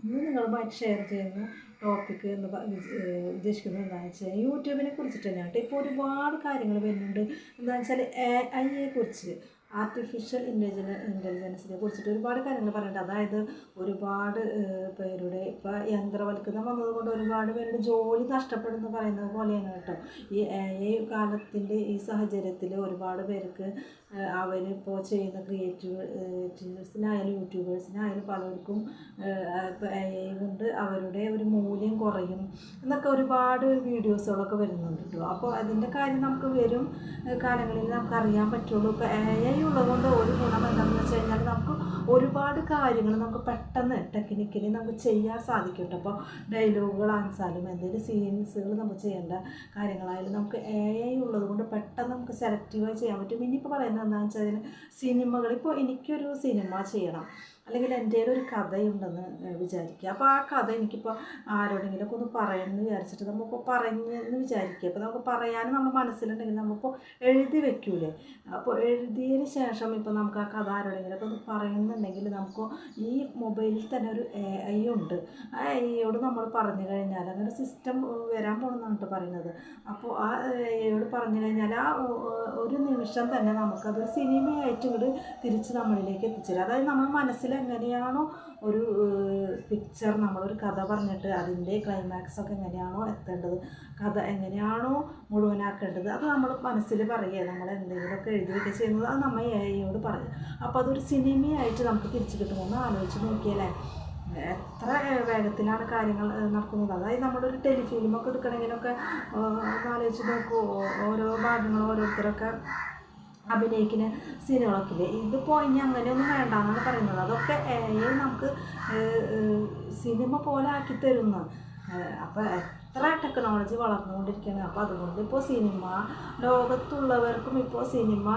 ഇന്ന് നിങ്ങളുമായിട്ട് ഷെയർ ചെയ്യുന്ന ടോപ്പിക്ക് എന്ന് ഉദ്ദേശിക്കുന്നത് എന്താണെന്ന് വെച്ചാൽ യൂട്യൂബിനെ കുറിച്ചിട്ട് തന്നെയാണ് കേട്ടോ. ഇപ്പോൾ ഒരുപാട് കാര്യങ്ങൾ വരുന്നുണ്ട്. എന്താണെന്ന് വെച്ചാൽ AI കുറിച്ച്, ആർട്ടിഫിഷ്യൽ ഇൻ്റലിജൻസിനെ കുറിച്ചിട്ട് ഒരുപാട് കാര്യങ്ങൾ പറയുന്നുണ്ട്. അതായത് ഒരുപാട് പേരുടെ ഇപ്പോൾ യന്ത്രവൽക്കരണം വന്നതുകൊണ്ട് ഒരുപാട് പേരുടെ ജോലി നഷ്ടപ്പെടുന്നു പറയുന്നത് പോലെയാണ് കേട്ടോ. ഈ AI കാലത്തിൻ്റെ ഈ സാഹചര്യത്തിൽ ഒരുപാട് പേർക്ക് അവരിപ്പോൾ ചെയ്യുന്ന ക്രിയേറ്റീവ്സിനായാലും യൂട്യൂബേഴ്സിനായാലും പലർക്കും ഇപ്പോൾ AI കൊണ്ട് അവരുടെ ഒരു മൂല്യം കുറയും എന്നൊക്കെ ഒരുപാട് വീഡിയോസുകളൊക്കെ വരുന്നുണ്ട് കേട്ടോ. അപ്പോൾ അതിൻ്റെ കാര്യം നമുക്ക് വരും കാലങ്ങളിൽ നമുക്ക് അറിയാൻ പറ്റുള്ളൂ. ഇപ്പോൾ AI ഉള്ളതുകൊണ്ട് ഒരു ഗുണം എന്താണെന്ന് വെച്ച് കഴിഞ്ഞാൽ നമുക്ക് ഒരുപാട് കാര്യങ്ങൾ നമുക്ക് പെട്ടെന്ന് ടെക്നിക്കലി നമുക്ക് ചെയ്യാൻ സാധിക്കും കേട്ടോ. അപ്പോൾ ഡയലോഗുകളാണെങ്കിലും എന്തെങ്കിലും സീൻസുകൾ നമുക്ക് ചെയ്യേണ്ട കാര്യങ്ങളായാലും നമുക്ക് AI ഉള്ളത് കൊണ്ട് പെട്ടെന്ന് നമുക്ക് സെലക്റ്റീവായി ചെയ്യാൻ പറ്റും. ഇനിയിപ്പോൾ പറയുന്നത് എന്താണെന്ന് വെച്ചാൽ സിനിമകൾ, ഇപ്പോൾ എനിക്കൊരു സിനിമ ചെയ്യണം അല്ലെങ്കിൽ എൻ്റെ ഒരു കഥയുണ്ടെന്ന് വിചാരിക്കുക. അപ്പോൾ ആ കഥ എനിക്കിപ്പോൾ ആരോടെങ്കിലുമൊക്കെ ഒന്ന് പറയുമെന്ന് വിചാരിച്ചിട്ട് നമ്മളിപ്പോൾ പറഞ്ഞെന്ന് വിചാരിക്കുക. അപ്പോൾ നമുക്ക് പറയാനും നമ്മുടെ മനസ്സിലുണ്ടെങ്കിൽ നമ്മളിപ്പോൾ എഴുതി വെക്കൂലേ. അപ്പോൾ എഴുതിയതിന് ശേഷം ഇപ്പോൾ നമുക്ക് ആ കഥ ആരോടെങ്കിലുമൊക്കെ ഒന്ന് പറയുന്നുണ്ടെങ്കിൽ നമുക്ക് ഈ മൊബൈലിൽ തന്നെ ഒരു AI ഉണ്ട്. ആ AIയോട് നമ്മൾ പറഞ്ഞു കഴിഞ്ഞാൽ അങ്ങനെ സിസ്റ്റം വരാൻ പോകുന്നതാണ് പറയുന്നത്. അപ്പോൾ ആ AIയോട് പറഞ്ഞു കഴിഞ്ഞാൽ ആ ഒരു നിമിഷം തന്നെ നമുക്കതൊരു സിനിമയായിട്ട് ഇങ്ങോട്ട് തിരിച്ച് നമ്മളിലേക്ക് എത്തിച്ചേരും. അതായത് നമ്മൾ മനസ്സിൽ എങ്ങനെയാണോ ഒരു പിക്ചർ, നമ്മളൊരു കഥ പറഞ്ഞിട്ട് അതിൻ്റെ ക്ലൈമാക്സ് ഒക്കെ എങ്ങനെയാണോ എത്തേണ്ടത്, കഥ എങ്ങനെയാണോ മുഴുവനാക്കേണ്ടത്, അത് നമ്മൾ മനസ്സിൽ പറയുക. നമ്മൾ എന്തെങ്കിലുമൊക്കെ എഴുതുകയൊക്കെ ചെയ്യുന്നത് അത് നമ്മൾ AIയോട് പറയും. അപ്പോൾ അതൊരു സിനിമയായിട്ട് നമുക്ക് തിരിച്ചു കിട്ടുമെന്ന് ആലോചിച്ച് നോക്കിയല്ലേ എത്ര വേഗത്തിലാണ് കാര്യങ്ങൾ നടക്കുന്നത്. അതായത് നമ്മളൊരു ടെലിഫിലിമൊക്കെ എടുക്കണമെങ്കിലൊക്കെ ആലോചിച്ച് നോക്കൂ. ഓരോ ഭാഗങ്ങളും ഓരോരുത്തരൊക്കെ അഭിനയിക്കുന്ന സീനുകളൊക്കെ ഇല്ലേ. ഇതിപ്പോൾ ഇനി അങ്ങനെയൊന്നും വേണ്ടെന്നാണ് പറയുന്നത്. അതൊക്കെ AI നമുക്ക് സിനിമ പോലെ ആക്കി തരുന്നു. അപ്പോൾ എത്ര ടെക്നോളജി വളർന്നുകൊണ്ടിരിക്കുകയാണ്. അപ്പോൾ അതുകൊണ്ട് ഇപ്പോൾ സിനിമ ലോകത്തുള്ളവർക്കും ഇപ്പോൾ സിനിമ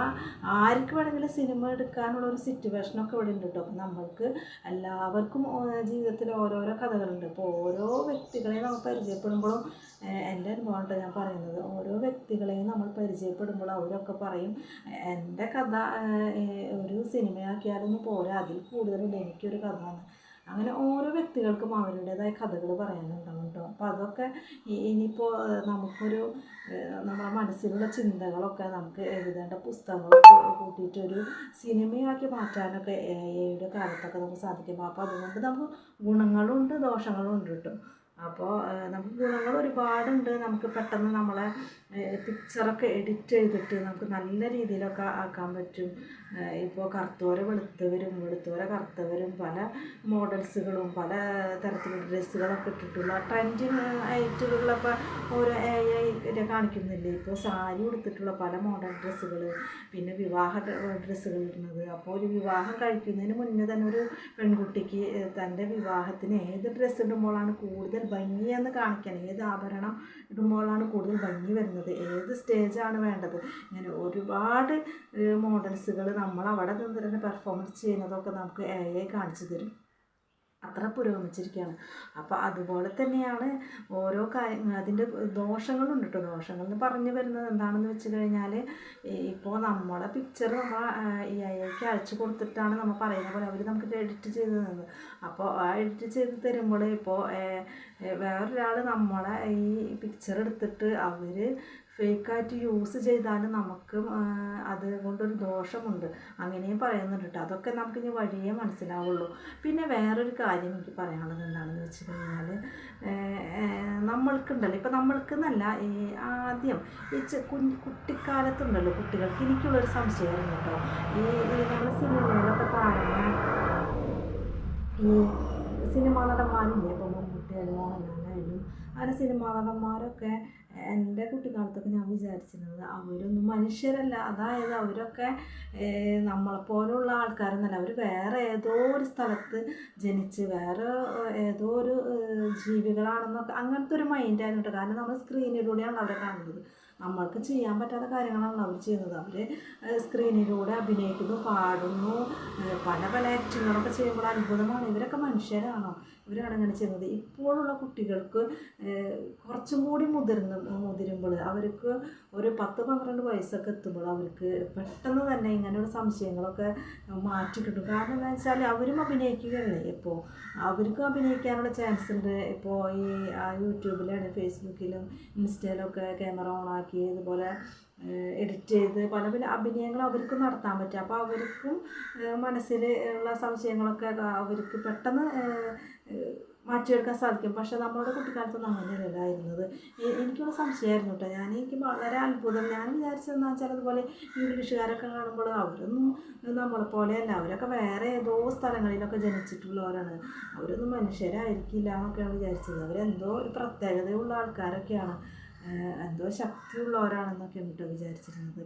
ആർക്ക് വേണമെങ്കിലും സിനിമ എടുക്കാനുള്ളൊരു സിറ്റുവേഷനൊക്കെ ഇവിടെ ഉണ്ട് കേട്ടോ. അപ്പോൾ നമ്മൾക്ക് എല്ലാവർക്കും ജീവിതത്തിൽ ഓരോരോ കഥകളുണ്ട്. ഇപ്പോൾ ഓരോ വ്യക്തികളെയും നമ്മൾ പരിചയപ്പെടുമ്പോഴും എൻ്റെ അനുഭവമാണ് ഞാൻ പറയുന്നത്. ഓരോ വ്യക്തികളെയും നമ്മൾ പരിചയപ്പെടുമ്പോൾ അവരൊക്കെ പറയും എൻ്റെ കഥ ഒരു സിനിമയാക്കിയാലൊന്നും പോരാ, അതിൽ കൂടുതലുണ്ട് എനിക്കൊരു കഥ എന്ന്. അങ്ങനെ ഓരോ വ്യക്തികൾക്കും അവരുടേതായ കഥകൾ പറയാനുണ്ടാവും കേട്ടോ. അപ്പോൾ അതൊക്കെ ഇനിയിപ്പോൾ നമുക്കൊരു നമ്മുടെ മനസ്സിലുള്ള ചിന്തകളൊക്കെ നമുക്ക് എഴുതേണ്ട പുസ്തകങ്ങളൊക്കെ കൂട്ടിയിട്ടൊരു സിനിമയാക്കി മാറ്റാനൊക്കെ AIയുടെ കാലത്തൊക്കെ നമുക്ക് സാധിക്കും. അപ്പോൾ അതുകൊണ്ട് നമുക്ക് ഗുണങ്ങളുണ്ട് ദോഷങ്ങളും ഉണ്ട് കേട്ടോ. അപ്പോൾ നമുക്ക് ഗുണങ്ങൾ ഒരുപാടുണ്ട്. നമുക്ക് പെട്ടെന്ന് നമ്മളെ പിക്ചറൊക്കെ എഡിറ്റ് ചെയ്തിട്ട് നമുക്ക് നല്ല രീതിയിലൊക്കെ ആക്കാൻ പറ്റും. ഇപ്പോൾ കറുത്തവരെ വെളുത്തവരും വെളുത്തവരെ കറുത്തവരും പല മോഡൽസുകളും പല തരത്തിലുള്ള ഡ്രസ്സുകളൊക്കെ ഇട്ടിട്ടുള്ള ട്രെൻഡിങ് ആയിട്ടുള്ള ഇപ്പോൾ ഓരോ AI കാണിക്കുന്നില്ലേ. ഇപ്പോൾ സാരി ഉടുത്തിട്ടുള്ള പല മോഡൽ ഡ്രസ്സുകൾ, പിന്നെ വിവാഹ ഡ്രസ്സുകൾ ഇടുന്നത്. അപ്പോൾ ഒരു വിവാഹം കഴിക്കുന്നതിന് മുന്നേ തന്നെ ഒരു പെൺകുട്ടിക്ക് തൻ്റെ വിവാഹത്തിന് ഏത് ഡ്രസ്സ് ഇടുമ്പോഴാണ് കൂടുതൽ ഭംഗിയെന്ന് കാണിക്കാൻ, ഏത് ആഭരണം ഇടുമ്പോഴാണ് കൂടുതൽ ഭംഗി വരുന്നത്, ഏത് സ്റ്റേജാണ് വേണ്ടത്, ഇങ്ങനെ ഒരുപാട് മോഡൽസുകൾ നമ്മൾ അവിടെ നിന്ന് തന്നെ പെർഫോമൻസ് ചെയ്യുന്നതൊക്കെ നമുക്ക് AI കാണിച്ചു തരും. അത്ര പുരോഗമിച്ചിരിക്കുകയാണ്. അപ്പോൾ അതുപോലെ തന്നെയാണ് ഓരോ കാര്യങ്ങൾ. അതിൻ്റെ ദോഷങ്ങളുണ്ട് കേട്ടോ. ദോഷങ്ങൾ എന്ന് പറഞ്ഞു വരുന്നത് എന്താണെന്ന് വെച്ച് കഴിഞ്ഞാൽ ഇപ്പോൾ നമ്മളെ പിക്ചർ നമ്മൾ AIക്ക് അയച്ചു കൊടുത്തിട്ടാണ് നമ്മൾ പറയുന്ന പോലെ അവർ നമുക്ക് എഡിറ്റ് ചെയ്ത് തന്നത്. അപ്പോൾ ആ എഡിറ്റ് ചെയ്ത് തരുമ്പോൾ ഇപ്പോൾ വേറൊരാൾ നമ്മളെ ഈ പിക്ചർ എടുത്തിട്ട് അവർ ഫേക്കായിട്ട് യൂസ് ചെയ്താൽ നമുക്ക് അതുകൊണ്ടൊരു ദോഷമുണ്ട് അങ്ങനെയും പറയുന്നുണ്ട് കേട്ടോ. അതൊക്കെ നമുക്കിനി വഴിയേ മനസ്സിലാവുള്ളൂ. പിന്നെ വേറൊരു കാര്യം എനിക്ക് പറയാനുള്ളത് എന്താണെന്ന് വെച്ച് കഴിഞ്ഞാൽ നമ്മൾക്കുണ്ടല്ലോ, ഇപ്പം നമ്മൾക്കെന്നല്ല ആദ്യം ഈ കുട്ടിക്കാലത്തുണ്ടല്ലോ കുട്ടികൾക്ക്, എനിക്കുള്ളൊരു സംശയമായിരുന്നു കേട്ടോ. നമ്മൾ സിനിമയിലൊക്കെ കാണുന്ന ഈ സിനിമാ നടന്മാരില്ലേ, ഇപ്പോൾ മമ്മൂട്ടിയായാലും മോഹൻലാലായാലും അങ്ങനെ സിനിമാ നടന്മാരൊക്കെ എൻ്റെ കുട്ടിക്കാലത്തൊക്കെ ഞാൻ വിചാരിച്ചിരുന്നത് അവരൊന്നും മനുഷ്യരല്ല. അതായത് അവരൊക്കെ നമ്മളെപ്പോലുള്ള ആൾക്കാരൊന്നല്ല. അവർ വേറെ ഏതോ ഒരു സ്ഥലത്ത് ജനിച്ച് വേറെ ഏതോ ഒരു ജീവികളാണെന്നൊക്കെ അങ്ങനത്തെ ഒരു മൈൻഡായിരുന്നു കേട്ടോ. കാരണം നമ്മൾ സ്ക്രീനിലൂടെയാണ് അവരെ കാണുന്നത്. നമ്മൾക്ക് ചെയ്യാൻ പറ്റാത്ത കാര്യങ്ങളാണ് അവർ ചെയ്യുന്നത്. അവർ സ്ക്രീനിലൂടെ അഭിനയിക്കുന്നു, പാടുന്നു, പല പല ആക്ടിങ്ങുകളൊക്കെ ചെയ്യുമ്പോൾ അത്ഭുതമാണ്. ഇവരൊക്കെ മനുഷ്യരാണോ? ഇവരാണ് ഇങ്ങനെ ചെയ്യുന്നത്. ഇപ്പോഴുള്ള കുട്ടികൾക്ക് കുറച്ചും കൂടി മുതിരുമ്പോൾ അവർക്ക് ഒരു 10-12 വയസ്സൊക്കെ എത്തുമ്പോൾ അവർക്ക് പെട്ടെന്ന് തന്നെ ഇങ്ങനെയുള്ള സംശയങ്ങളൊക്കെ മാറ്റി കിട്ടും. കാരണം എന്താ വെച്ചാൽ അവരും അഭിനയിക്കുകയല്ലേ. ഇപ്പോൾ അവർക്കും അഭിനയിക്കാനുള്ള ചാൻസ് ഉണ്ട്. ഇപ്പോൾ ഈ യൂട്യൂബിലാണ്, ഫേസ്ബുക്കിലും ഇൻസ്റ്റയിലൊക്കെ ക്യാമറ ഓണാക്കി ഇതുപോലെ എഡിറ്റ് ചെയ്ത് പല പല അഭിനയങ്ങൾ അവർക്കും നടത്താൻ പറ്റും. അപ്പോൾ അവർക്കും മനസ്സിൽ ഉള്ള സംശയങ്ങളൊക്കെ അവർക്ക് പെട്ടെന്ന് മാറ്റിയെടുക്കാൻ സാധിക്കും. പക്ഷേ നമ്മളുടെ കുട്ടിക്കാലത്തൊന്നും അങ്ങനെയല്ലായിരുന്നത്. എനിക്കുള്ള സംശയമായിരുന്നു കേട്ടോ. എനിക്ക് വളരെ അത്ഭുതം. ഞാൻ വിചാരിച്ചതെന്ന് വെച്ചാൽ അതുപോലെ ഇംഗ്ലീഷുകാരൊക്കെ കാണുമ്പോൾ അവരൊന്നും നമ്മളെപ്പോലെയല്ല. അവരൊക്കെ വേറെ ഏതോ സ്ഥലങ്ങളിലൊക്കെ ജനിച്ചിട്ടുള്ളവരാണ്. അവരൊന്നും മനുഷ്യരായിരിക്കില്ല എന്നൊക്കെയാണ് വിചാരിച്ചത്. അവരെന്തോ ഒരു പ്രത്യേകതയുള്ള ആൾക്കാരൊക്കെയാണ്, എന്തോ ശക്തിയുള്ളവരാണെന്നൊക്കെ ഉണ്ട് വിചാരിച്ചിരുന്നത്.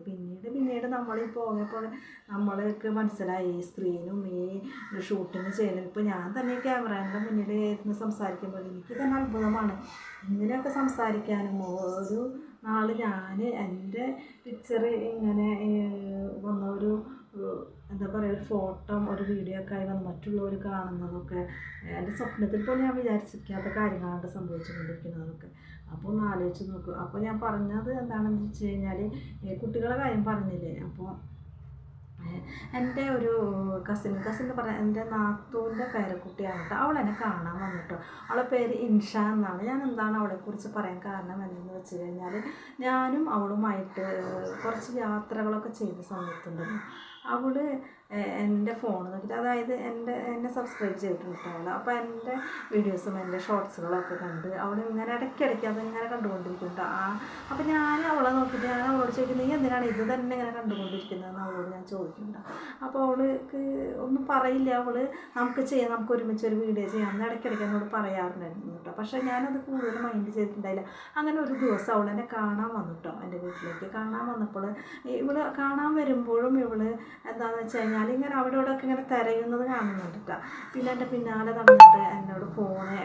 പിന്നീട് നമ്മളീ പോയപ്പോൾ നമ്മൾക്ക് മനസ്സിലായി ഈ സ്ക്രീനും ഈ ഷൂട്ടിങ് ചെയ്യലും. ഇപ്പോൾ ഞാൻ തന്നെ ക്യാമറേൻ്റെ മുന്നിൽ ഇരുന്ന് സംസാരിക്കുമ്പോൾ എനിക്ക് തന്നെ അത്ഭുതമാണ് ഇങ്ങനെയൊക്കെ സംസാരിക്കാനും. ഒരു നാൾ ഞാൻ എൻ്റെ പിക്ചർ ഇങ്ങനെ വന്ന ഒരു എന്താ പറയുക, ഒരു ഫോട്ടോ ഒരു വീഡിയോ ഒക്കെ ആയി വന്ന് മറ്റുള്ളവർ കാണുന്നതൊക്കെ എൻ്റെ സ്വപ്നത്തിൽ പോലും ഞാൻ വിചാരിച്ചിരിക്കാത്ത കാര്യങ്ങളാണ് സംഭവിച്ചുകൊണ്ടിരിക്കുന്നതൊക്കെ. അപ്പോൾ ഒന്ന് ആലോചിച്ച് നോക്കും. അപ്പോൾ ഞാൻ പറഞ്ഞത് എന്താണെന്ന് വെച്ച് കഴിഞ്ഞാൽ, കുട്ടികളുടെ കാര്യം പറഞ്ഞില്ലേ. അപ്പോൾ എൻ്റെ ഒരു കസിൻ എന്ന് പറഞ്ഞാൽ എൻ്റെ നാത്തൂൻ്റെ പേരക്കുട്ടിയാണ് കേട്ടോ. അവളെന്നെ കാണാൻ വന്നിട്ടോ. അവളുടെ പേര് ഇൻഷ എന്നാണ്. ഞാൻ എന്താണ് അവളെക്കുറിച്ച് പറയാൻ കാരണം എന്തെന്ന് വെച്ച് കഴിഞ്ഞാൽ, ഞാനും അവളുമായിട്ട് കുറച്ച് യാത്രകളൊക്കെ ചെയ്ത സമയത്തുണ്ടല്ലോ, അവൾ എൻ്റെ ഫോൺ നോക്കിയിട്ട്, അതായത് എന്നെ സബ്സ്ക്രൈബ് ചെയ്തിട്ടുണ്ട് കേട്ടോ അവൾ. അപ്പോൾ എൻ്റെ വീഡിയോസും എൻ്റെ ഷോർട്സുകളൊക്കെ കണ്ട് അവൾ ഇങ്ങനെ ഇടയ്ക്കിടയ്ക്ക് അതിങ്ങനെ കണ്ടുകൊണ്ടിരിക്കുന്നുണ്ട്. അപ്പോൾ ഞാൻ അവളെ നോക്കിയിട്ട് ഞാൻ അവളോട് ചോദിക്കും, നീ എന്തിനാണ് ഇത് തന്നെ ഇങ്ങനെ കണ്ടുകൊണ്ടിരിക്കുന്നതെന്ന് അവളോട് ഞാൻ ചോദിക്കുന്നുണ്ട്. അപ്പോൾ അവൾക്ക് ഒന്നും പറയില്ല. അവൾ നമുക്ക് ഒരുമിച്ച് ഒരു വീഡിയോ ചെയ്യാം എന്ന് ഇടയ്ക്കിടയ്ക്ക് എന്നോട് പറയാറുണ്ടായിരുന്നു കേട്ടോ. പക്ഷേ ഞാനത് കൂടുതൽ മൈൻഡ് ചെയ്തിട്ടുണ്ടായില്ല. അങ്ങനെ ഒരു ദിവസം അവൾ എന്നെ കാണാൻ വന്നു കേട്ടോ. എൻ്റെ വീട്ടിലേക്ക് കാണാൻ വന്നപ്പോൾ ഇവൾ കാണാൻ വരുമ്പോഴും ഇവൾ എന്താണെന്ന് വെച്ച് കഴിഞ്ഞാൽ ഇങ്ങനെ അവിടെ ഇവിടെയൊക്കെ ഇങ്ങനെ തിരയുന്നത് കാണുന്നുണ്ട് കേട്ടോ. പിന്നെ എൻ്റെ പിന്നാലെ നടന്നിട്ട് എന്നോട് ഫോണ്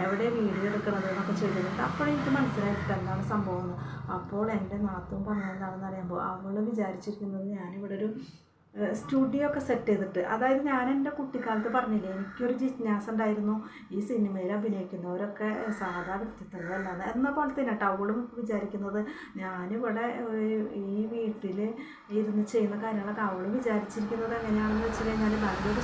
എവിടെ വീഡിയോ എടുക്കണത് എന്നൊക്കെ ചോദിക്കുന്നുണ്ട്. അപ്പോഴെനിക്ക് മനസ്സിലായിട്ട് എന്താണ് സംഭവം എന്ന്. അപ്പോൾ എൻ്റെ നാത്തൂൻ പറഞ്ഞതെന്താണെന്ന് അറിയുമ്പോൾ അവൾ വിചാരിച്ചിരിക്കുന്നത് ഞാനിവിടെ ഒരു സ്റ്റുഡിയോ ഒക്കെ സെറ്റ് ചെയ്തിട്ട്, അതായത് ഞാൻ എൻ്റെ കുട്ടിക്കാലത്ത് പറഞ്ഞില്ലേ എനിക്കൊരു ജിജ്ഞാസ ഉണ്ടായിരുന്നു ഈ സിനിമയിൽ അഭിനയിക്കുന്നവരൊക്കെ സാധാ വ്യക്തിത്വങ്ങളല്ലാന്ന്. എന്ന പോലെ തന്നെ കേട്ടോ അവളും വിചാരിക്കുന്നത് ഞാനിവിടെ ഈ വീട്ടിൽ ഇരുന്ന് ചെയ്യുന്ന കാര്യങ്ങളൊക്കെ അവളും വിചാരിച്ചിരിക്കുന്നത് എങ്ങനെയാണെന്ന് വെച്ച് കഴിഞ്ഞാൽ നല്ലൊരു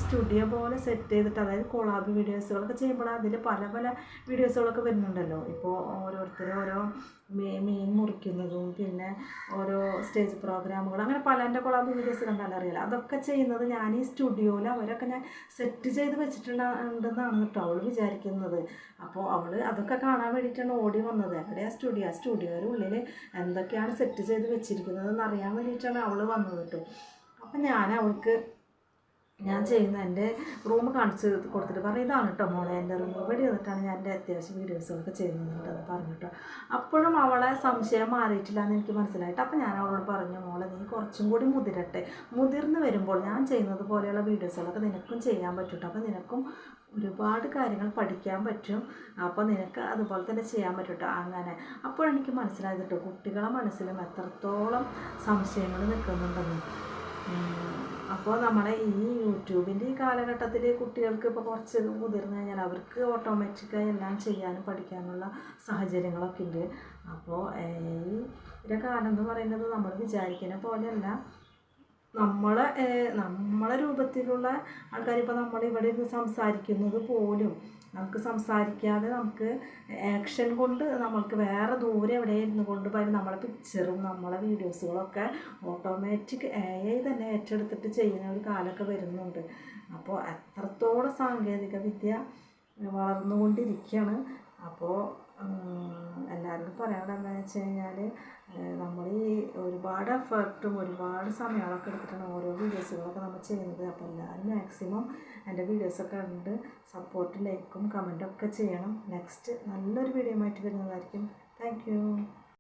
സ്റ്റുഡിയോ പോലെ സെറ്റ് ചെയ്തിട്ട്, അതായത് കൊളാബ് വീഡിയോസുകളൊക്കെ ചെയ്യുമ്പോൾ അതിൽ പല പല വീഡിയോസുകളൊക്കെ വരുന്നുണ്ടല്ലോ. ഇപ്പോൾ ഓരോരുത്തരും ഓരോ മീൻ മുറിക്കുന്നതും പിന്നെ ഓരോ സ്റ്റേജ് പ്രോഗ്രാമുകൾ, അങ്ങനെ പലൻ്റെ കൊളാബ് വീഡിയോസ് കണ്ടാൽ അറിയില്ല. അതൊക്കെ ചെയ്യുന്നത് ഞാൻ ഈ സ്റ്റുഡിയോയിൽ അവരൊക്കെ ഞാൻ സെറ്റ് ചെയ്ത് വെച്ചിട്ടുണ്ടെന്നാണ് കേട്ടോ അവൾ വിചാരിക്കുന്നത്. അപ്പോൾ അവൾ അതൊക്കെ കാണാൻ വേണ്ടിയിട്ടാണ് ഓടി വന്നത്. എവിടെയാണ് സ്റ്റുഡിയോയുടെ ഉള്ളിൽ എന്തൊക്കെയാണ് സെറ്റ് ചെയ്ത് വെച്ചിരിക്കുന്നതെന്ന് അറിയാൻ വേണ്ടിയിട്ടാണ് അവൾ വന്നത് കേട്ടോ. അപ്പം ഞാൻ ചെയ്യുന്ന എൻ്റെ റൂം കാണിച്ച് കൊടുത്തിട്ട് പറഞ്ഞു, ഇതാണ് കേട്ടോ മോളെ എൻ്റെ റൂം, ഇവിടെ ഇരുന്നിട്ടാണ് ഞാൻ എൻ്റെ അത്യാവശ്യം വീഡിയോസുകളൊക്കെ ചെയ്യുന്നുണ്ടെന്ന് പറഞ്ഞിട്ടോ. അപ്പോഴും അവളെ സംശയം മാറിയിട്ടില്ല എന്ന് എനിക്ക് മനസ്സിലായിട്ട്. അപ്പോൾ ഞാൻ അവളോട് പറഞ്ഞു, മോളെ നീ കുറച്ചും കൂടി മുതിർന്ന് വരുമ്പോൾ ഞാൻ ചെയ്യുന്നത് പോലെയുള്ള വീഡിയോസുകളൊക്കെ നിനക്കും ചെയ്യാൻ പറ്റും. അപ്പോൾ നിനക്കും ഒരുപാട് കാര്യങ്ങൾ പഠിക്കാൻ പറ്റും. അപ്പോൾ നിനക്ക് അതുപോലെ തന്നെ ചെയ്യാൻ പറ്റും. അങ്ങനെ അപ്പോഴെനിക്ക് മനസ്സിലായത് കേട്ടോ കുട്ടികളെ മനസ്സിലും എത്രത്തോളം സംശയങ്ങൾ നിൽക്കുന്നുണ്ടെന്ന്. അപ്പോൾ നമ്മളെ ഈ യൂട്യൂബിൻ്റെ ഈ കാലഘട്ടത്തിൽ കുട്ടികൾക്ക് ഇപ്പോൾ കുറച്ച് മുതിർന്നു കഴിഞ്ഞാൽ അവർക്ക് ഓട്ടോമാറ്റിക്കായി എല്ലാം ചെയ്യാനും പഠിക്കാനുള്ള സാഹചര്യങ്ങളൊക്കെ ഉണ്ട്. അപ്പോൾ ഈ കാലം എന്ന് പറയുന്നത് നമ്മൾ വിചാരിക്കുന്ന പോലെയല്ല. നമ്മളെ രൂപത്തിലുള്ള ആൾക്കാർ, ഇപ്പോൾ നമ്മളിവിടെ ഇരുന്ന് സംസാരിക്കുന്നത് പോലും നമുക്ക് സംസാരിക്കാതെ നമുക്ക് ആക്ഷൻ കൊണ്ട് നമ്മൾക്ക് വേറെ ദൂരെ എവിടെ ഇരുന്ന് കൊണ്ട് പോയാലും നമ്മളെ പിക്ചറും നമ്മളെ വീഡിയോസുകളൊക്കെ ഓട്ടോമാറ്റിക് AI തന്നെ ഏറ്റെടുത്തിട്ട് ചെയ്യുന്ന ഒരു കാലമൊക്കെ വരുന്നുണ്ട്. അപ്പോൾ എത്രത്തോളം സാങ്കേതിക വിദ്യ വളർന്നുകൊണ്ടിരിക്കുകയാണ്. അപ്പോൾ എല്ലാവരോടും പറയാനുള്ളത് എന്താണെന്ന് വെച്ച് കഴിഞ്ഞാൽ, നമ്മൾ ഈ ഒരുപാട് എഫേർട്ടും ഒരുപാട് സമയങ്ങളൊക്കെ എടുത്തിട്ടാണ് ഓരോ വീഡിയോസുകളൊക്കെ നമ്മൾ ചെയ്യുന്നത്. അപ്പോൾ എല്ലാവരും മാക്സിമം എൻ്റെ വീഡിയോസൊക്കെ കണ്ട് സപ്പോർട്ട്, ലൈക്കും കമൻറ്റൊക്കെ ചെയ്യണം. നെക്സ്റ്റ് നല്ലൊരു വീഡിയോ ആയിട്ട് വരുന്നതായിരിക്കും. Thank you.